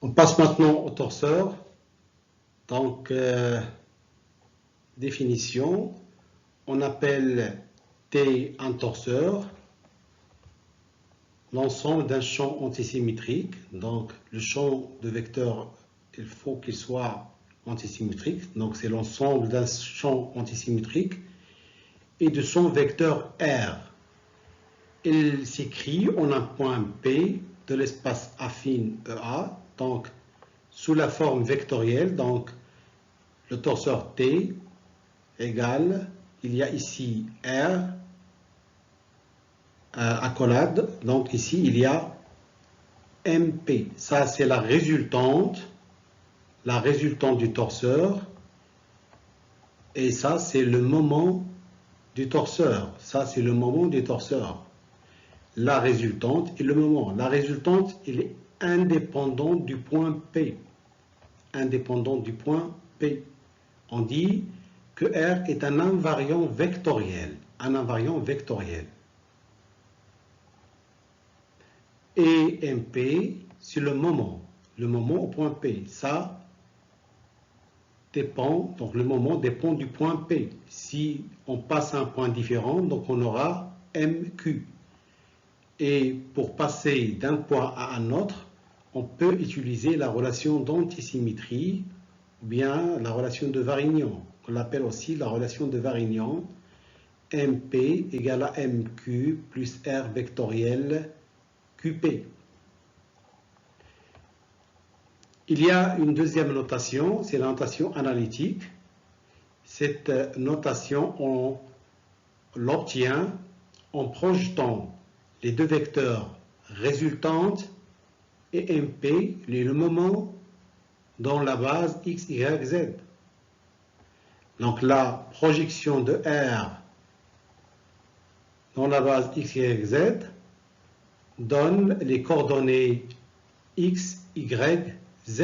On passe maintenant au torseur. Donc, définition, on appelle T un torseur, l'ensemble d'un champ antisymétrique. Donc, le champ de vecteur, il faut qu'il soit antisymétrique. Donc, c'est l'ensemble d'un champ antisymétrique et de son vecteur R. Il s'écrit en un point P de l'espace affine EA, donc sous la forme vectorielle. Donc, le torseur T égale, il y a ici R accolade, donc ici il y a MP. Ça c'est la résultante du torseur, et ça c'est le moment du torseur. Ça c'est le moment du torseur. La résultante et le moment. La résultante, elle est indépendante du point P. Indépendante du point P. On dit que R est un invariant vectoriel. Un invariant vectoriel. Et MP, c'est le moment au point P. Ça dépend, donc le moment dépend du point P. Si on passe à un point différent, donc on aura MQ. Et pour passer d'un point à un autre, on peut utiliser la relation d'antisymétrie ou bien la relation de Varignon, qu'on appelle aussi la relation de Varignon. MP égale à MQ plus R vectoriel QP. Il y a une deuxième notation, c'est la notation analytique. Cette notation, on l'obtient en projetant les deux vecteurs résultantes et MP, le moment dans la base X, Y, Z. Donc la projection de R dans la base X, Y, Z donne les coordonnées X, Y, Z.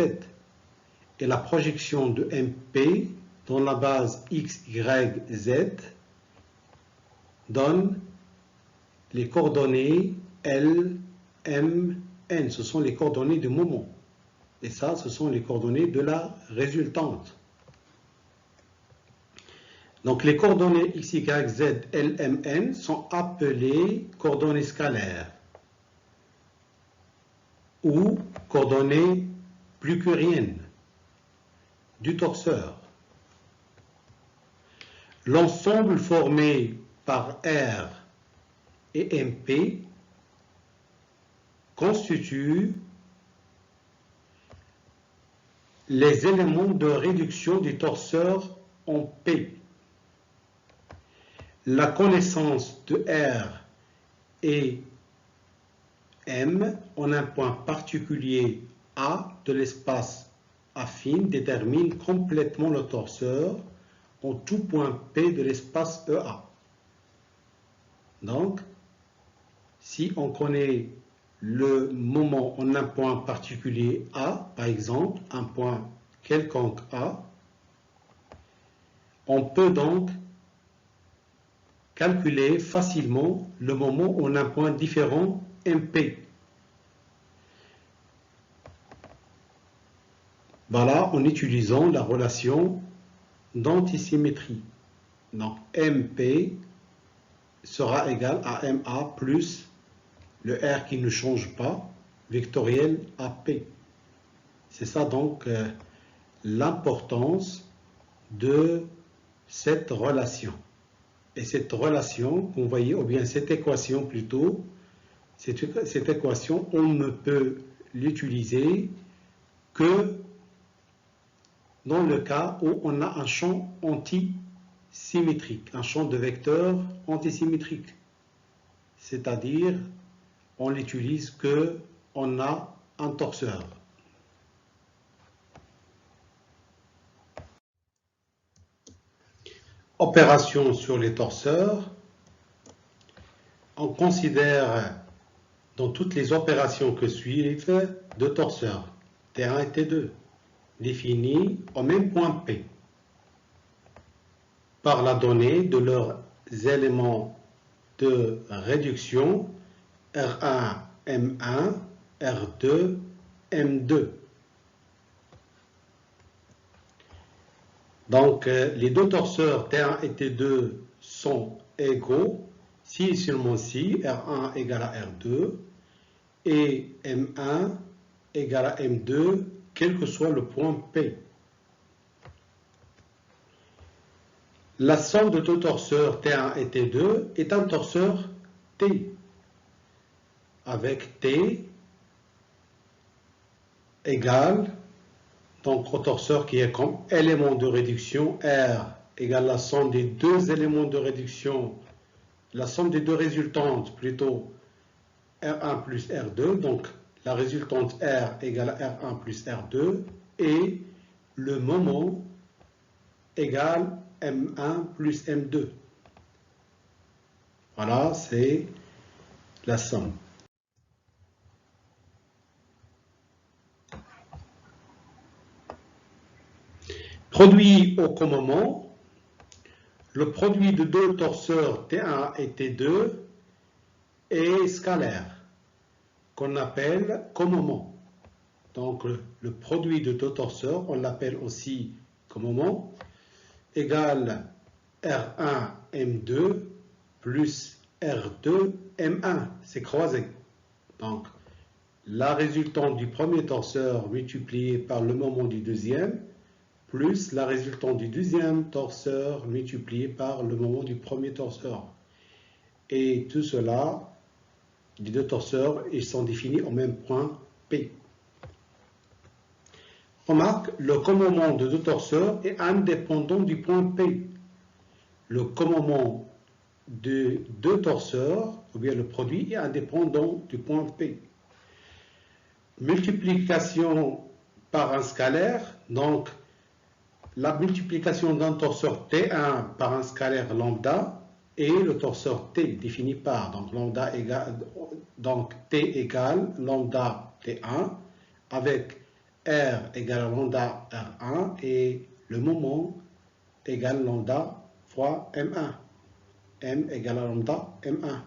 Et la projection de MP dans la base X, Y, Z donne les coordonnées L, M, N. Ce sont les coordonnées du moment. Et ça, ce sont les coordonnées de la résultante. Donc les coordonnées X, Y, Z, L, M, N sont appelées coordonnées scalaires ou coordonnées pluqueriennes du torseur. L'ensemble formé par R et MP constitue les éléments de réduction du torseur en P. La connaissance de R et M en un point particulier A de l'espace affine détermine complètement le torseur en tout point P de l'espace EA. Donc, si on connaît le moment en un point particulier A, par exemple, un point quelconque A, on peut donc calculer facilement le moment en un point différent MP. Voilà, en utilisant la relation d'antisymétrie. Donc, MP sera égal à MA plus le R qui ne change pas, vectoriel AP. C'est ça donc l'importance de cette relation. Et cette relation, vous voyez, ou bien cette équation plutôt, cette équation, on ne peut l'utiliser que dans le cas où on a un champ antisymétrique, un champ de vecteurs antisymétrique. C'est-à-dire, on l'utilise que on a un torseur. Opération sur les torseurs. On considère dans toutes les opérations que suivent deux torseurs, T1 et T2, définis au même point P, par la donnée de leurs éléments de réduction R1, M1, R2, M2. Donc, les deux torseurs T1 et T2 sont égaux si et seulement si R1 égale à R2 et M1 égale à M2, quel que soit le point P. La somme de deux torseurs T1 et T2 est un torseur T, avec T égale, donc au torseur qui est comme élément de réduction, R égale la somme des deux éléments de réduction, la somme des deux résultantes plutôt, R1 plus R2, donc la résultante R égale à R1 plus R2, et le moment égale M1 plus M2. Voilà, c'est la somme. Produit au commandement, le produit de deux torseurs T1 et T2 est scalaire, qu'on appelle commandement. Donc le produit de deux torseurs, on l'appelle aussi commandement, égale R1 M2 plus R2 M1, c'est croisé. Donc la résultante du premier torseur multipliée par le moment du deuxième, plus la résultante du deuxième torseur multiplié par le moment du premier torseur. Et tout cela, les deux torseurs, ils sont définis au même point P. Remarque, le commandement de deux torseurs est indépendant du point P. Le commandement de deux torseurs, ou bien le produit, est indépendant du point P. Multiplication par un scalaire, donc la multiplication d'un torseur T1 par un scalaire lambda et le torseur T défini par, donc, lambda égale, donc T égale lambda T1 avec R égale à lambda R1 et le moment égale lambda fois M1. M égale à lambda M1.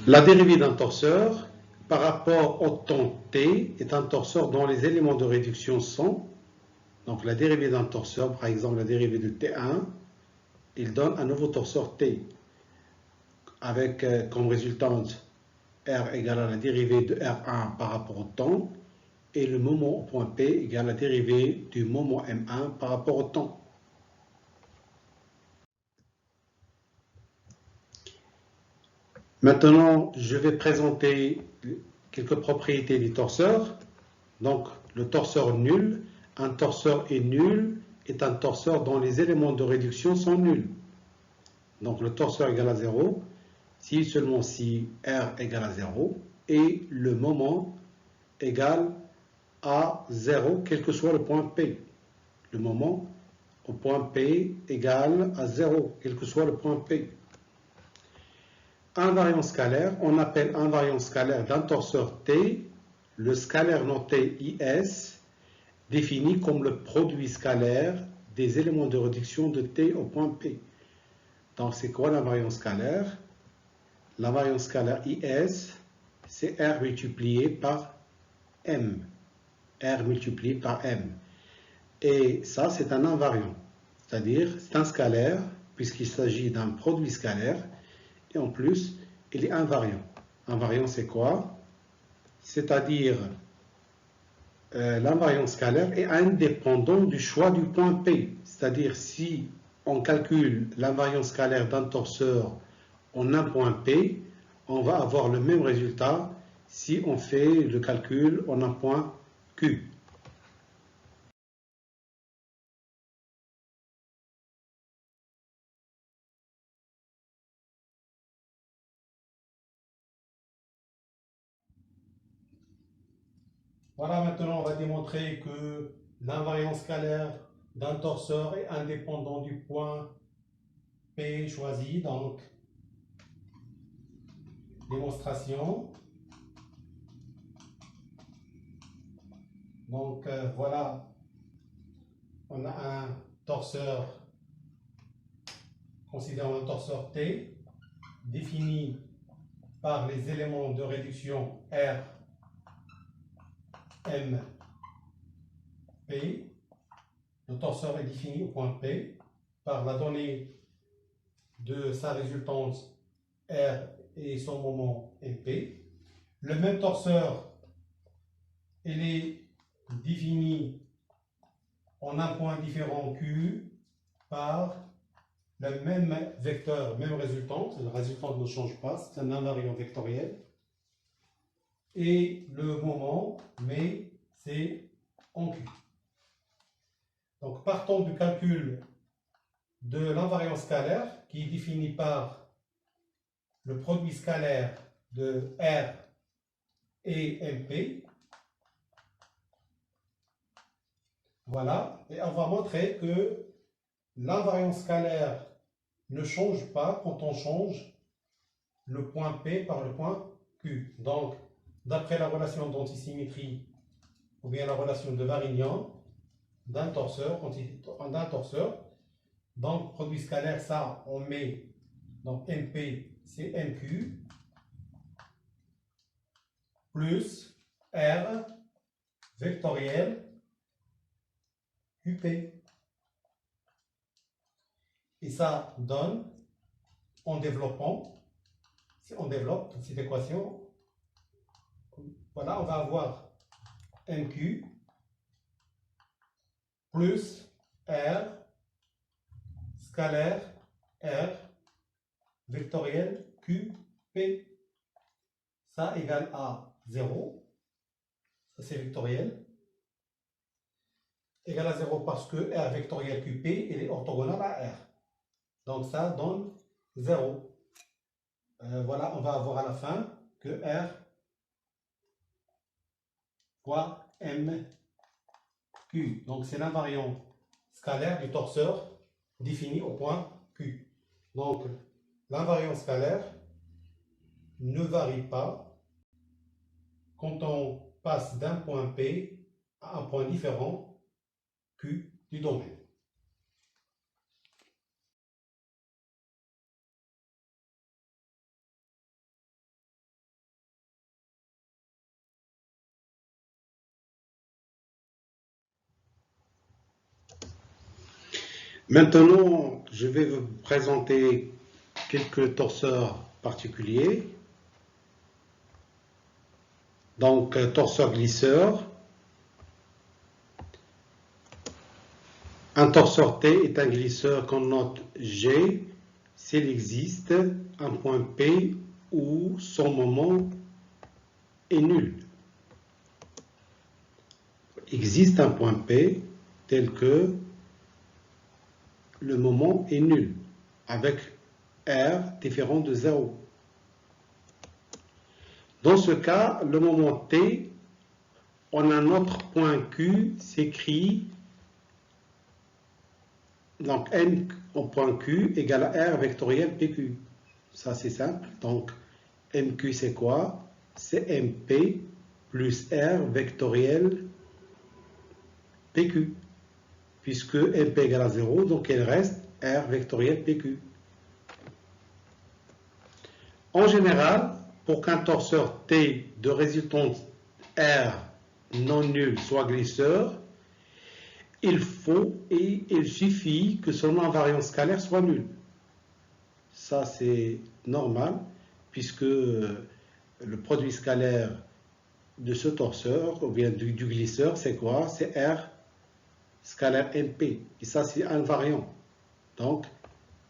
La dérivée d'un torseur par rapport au temps T est un torseur dont les éléments de réduction sont, donc la dérivée d'un torseur, par exemple la dérivée de T1, il donne un nouveau torseur T avec comme résultante R égale à la dérivée de R1 par rapport au temps et le moment au point P égale à la dérivée du moment M1 par rapport au temps. Maintenant, je vais présenter quelques propriétés du torseur. Donc, le torseur nul. Un torseur est nul est un torseur dont les éléments de réduction sont nuls. Donc, le torseur égale à 0 si seulement si R égale à 0 et le moment égale à 0, quel que soit le point P. Le moment au point P égale à 0, quel que soit le point P. Invariant scalaire, on appelle invariant scalaire d'un torseur T, le scalaire noté IS, défini comme le produit scalaire des éléments de réduction de T au point P. Donc c'est quoi l'invariant scalaire? L'invariant scalaire IS, c'est R multiplié par M. R multiplié par M. Et ça, c'est un invariant. C'est-à-dire, c'est un scalaire, puisqu'il s'agit d'un produit scalaire, et en plus, il est invariant. Invariant, c'est quoi? C'est-à-dire, l'invariant scalaire est indépendant du choix du point P. C'est-à-dire, si on calcule l'invariant scalaire d'un torseur en un point P, on va avoir le même résultat si on fait le calcul en un point Q. Voilà, maintenant on va démontrer que l'invariant scalaire d'un torseur est indépendant du point P choisi. Donc, démonstration. Donc, voilà, on a un torseur, considérons un torseur T, défini par les éléments de réduction R, M P, le torseur est défini au point P par la donnée de sa résultante R et son moment MP. Le même torseur, il est défini en un point différent Q par le même vecteur, même résultante. La résultante ne change pas, c'est un invariant vectoriel. Et le moment, mais c'est en Q. Donc, partons du calcul de l'invariant scalaire qui est défini par le produit scalaire de R et MP. Voilà, et on va montrer que l'invariant scalaire ne change pas quand on change le point P par le point Q. Donc, d'après la relation d'antisymétrie ou bien la relation de Varignon d'un torseur, donc produit scalaire, ça on met, donc MP c'est MQ plus R vectoriel QP. Et ça donne, en développant, si on développe toute cette équation, voilà, on va avoir MQ plus R scalaire R vectoriel QP. Ça égale à 0, ça c'est vectoriel, égale à 0 parce que R vectoriel QP, il est orthogonal à R. Donc ça donne 0. Voilà, on va avoir à la fin que R fois MQ. Donc c'est l'invariant scalaire du torseur défini au point Q. Donc l'invariant scalaire ne varie pas quand on passe d'un point P à un point différent Q du domaine. Maintenant, je vais vous présenter quelques torseurs particuliers. Donc, torseur glisseur. Un torseur T est un glisseur qu'on note G s'il existe un point P où son moment est nul. Il existe un point P tel que le moment est nul, avec R différent de 0. Dans ce cas, le moment T, on a un autre point Q, s'écrit donc N en point Q égale à R vectoriel PQ. Ça c'est simple. Donc MQ c'est quoi? C'est MP plus R vectoriel PQ. Puisque MP égale à 0, donc il reste R vectoriel PQ. En général, pour qu'un torseur T de résultante R non nul soit glisseur, il suffit que son invariant scalaire soit nul. Ça, c'est normal, puisque le produit scalaire de ce torseur, ou bien du glisseur, c'est quoi? C'est R scalaire MP. Et ça, c'est invariant. Donc,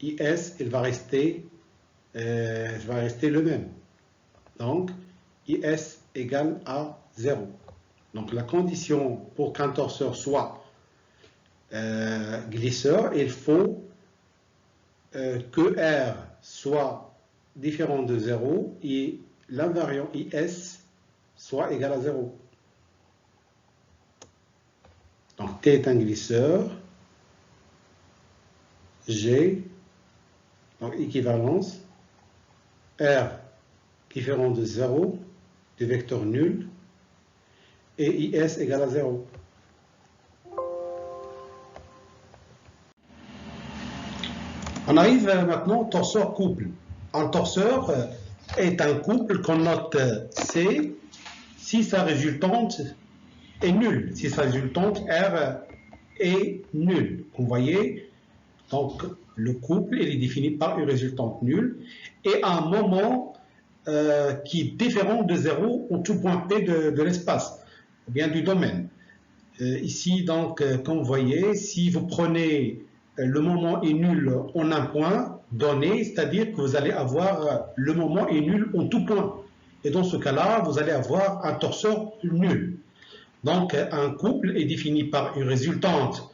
IS, il va rester le même. Donc, IS égale à 0. Donc, la condition pour qu'un torseur soit glisseur, il faut que R soit différent de 0 et l'invariant IS soit égal à 0. Donc T est un glisseur, G, donc équivalence, R différent de 0, du vecteur nul, et IS égale à 0. On arrive maintenant au torseur couple. Un torseur est un couple qu'on note C si sa résultante est nulle, si sa résultante R est nulle. Vous voyez, donc le couple il est défini par une résultante nulle et à un moment qui est différent de 0 en tout point P de l'espace, ou bien du domaine. Ici, donc, comme vous voyez, si vous prenez le moment est nul en un point donné, c'est-à-dire que vous allez avoir le moment est nul en tout point. Et dans ce cas-là, vous allez avoir un torseur nul. Donc, un couple est défini par une résultante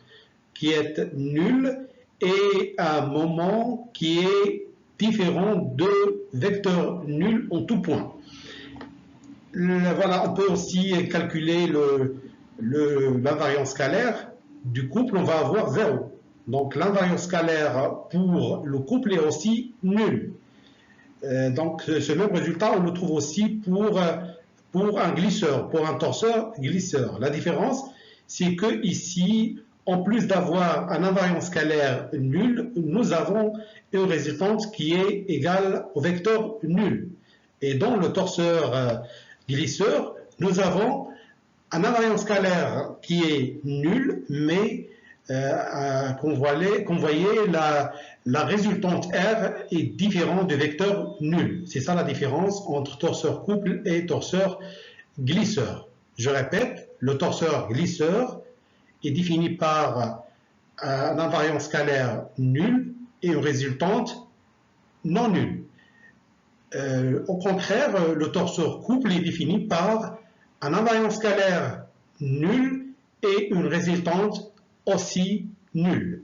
qui est nulle et un moment qui est différent de vecteur nul en tout point. Voilà, on peut aussi calculer l'invariance scalaire du couple, on va avoir 0. Donc l'invariance scalaire pour le couple est aussi nulle. Donc ce même résultat, on le trouve aussi pour un glisseur, pour un torseur glisseur. La différence, c'est que ici, en plus d'avoir un invariance scalaire nul, nous avons une résultante qui est égale au vecteur nul. Et dans le torseur glisseur, nous avons un invariant scalaire qui est nul, mais comme vous voyez, la résultante R est différente du vecteur nul. C'est ça la différence entre torseur couple et torseur glisseur. Je répète, le torseur glisseur est défini par un invariant scalaire nul et une résultante non nulle. Au contraire, le torseur couple est défini par un invariant scalaire nul et une résultante aussi nulle.